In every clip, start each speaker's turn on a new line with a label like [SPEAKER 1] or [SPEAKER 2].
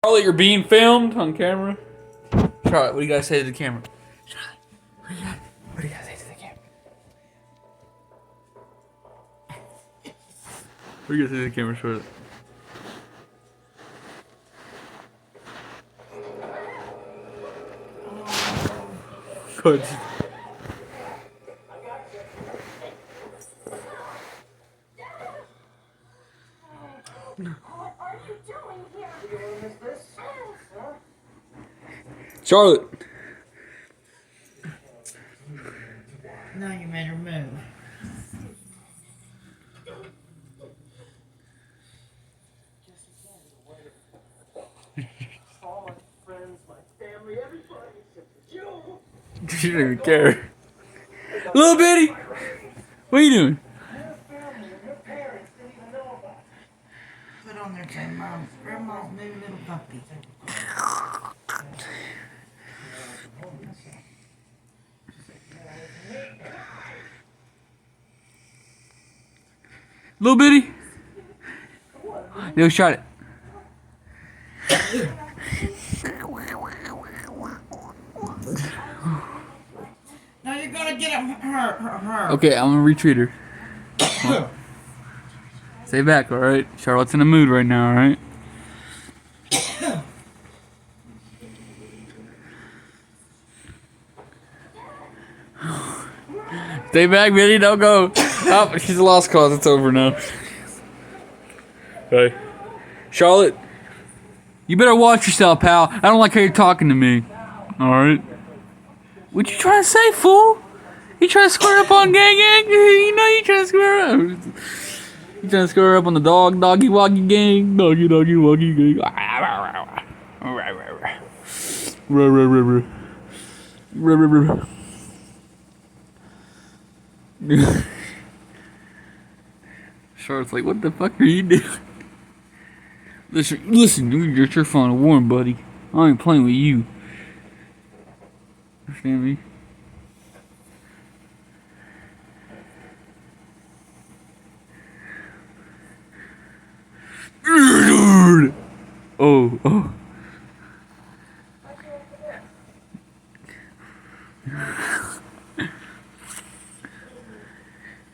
[SPEAKER 1] Charlotte, you're being filmed on camera. Charlotte, what do you guys say to the camera? Charlotte, what do you guys say to the camera? What do you guys say to the camera, Charlotte? Good.
[SPEAKER 2] What are you doing here? You want to miss this?
[SPEAKER 1] Charlotte.
[SPEAKER 3] Now you made her move.
[SPEAKER 2] All my friends, my family, everybody except for you.
[SPEAKER 1] She don't even care. Little bitty. What are you doing?
[SPEAKER 2] Your family and your parents didn't even know about it.
[SPEAKER 3] Put on there, say, Mom, Grandma's new little puppy.
[SPEAKER 1] Little bitty. Yo, shot it.
[SPEAKER 3] Now you're gonna get her.
[SPEAKER 1] Okay, I'm gonna retreat her. Stay back, alright? Charlotte's in a mood right now, alright? Stay back, Billy, don't go. Oh, she's a lost cause, it's over now. Hey. Charlotte, you better watch yourself, pal. I don't like how you're talking to me. Alright? What you trying to say, fool? You trying to square up on gang? You know you trying to square up. You trying to square up on the doggy woggy gang? Doggy woggy gang. Charlotte's like, what the fuck are you doing? Listen, you're your phone a warm, buddy. I ain't playing with you. Understand me? Oh.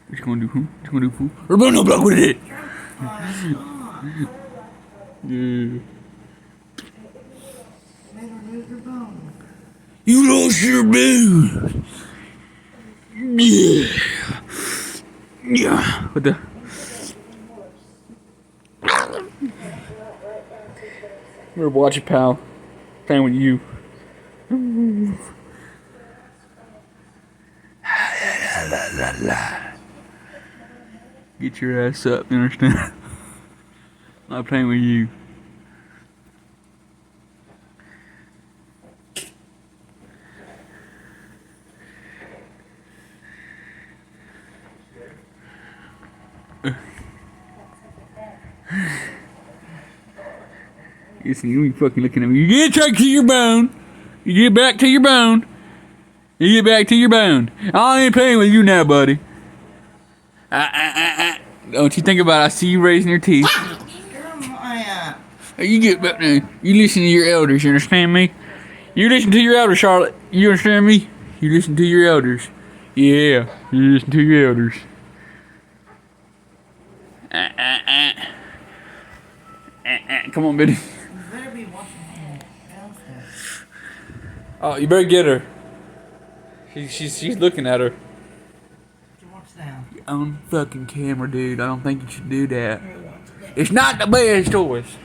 [SPEAKER 1] What you gonna do, huh? What you gonna do, fool? Or no block with it! Yeah.
[SPEAKER 3] Made her lose her bone.
[SPEAKER 1] You lost your bone! Yeah. Yeah. What the? Better watch it, pal. Playing with you. Get your ass up, you understand? Not playing with you. Listen, you ain't fucking looking at me. You get back to your bone. You get back to your bone. You get back to your bone. I ain't playing with you now, buddy. Don't you think about it. I see you raising your teeth.
[SPEAKER 3] Grandma.
[SPEAKER 1] You get back now. You listen to your elders, you understand me? You listen to your elders, Charlotte. You understand me? You listen to your elders. Yeah, you listen to your elders. Come on, Biddy.
[SPEAKER 3] You better be watching him. Downstairs.
[SPEAKER 1] Oh, you better get her. She's looking at her.
[SPEAKER 3] You watch down.
[SPEAKER 1] On fucking camera, dude. I don't think you should do that. It's not the best choice.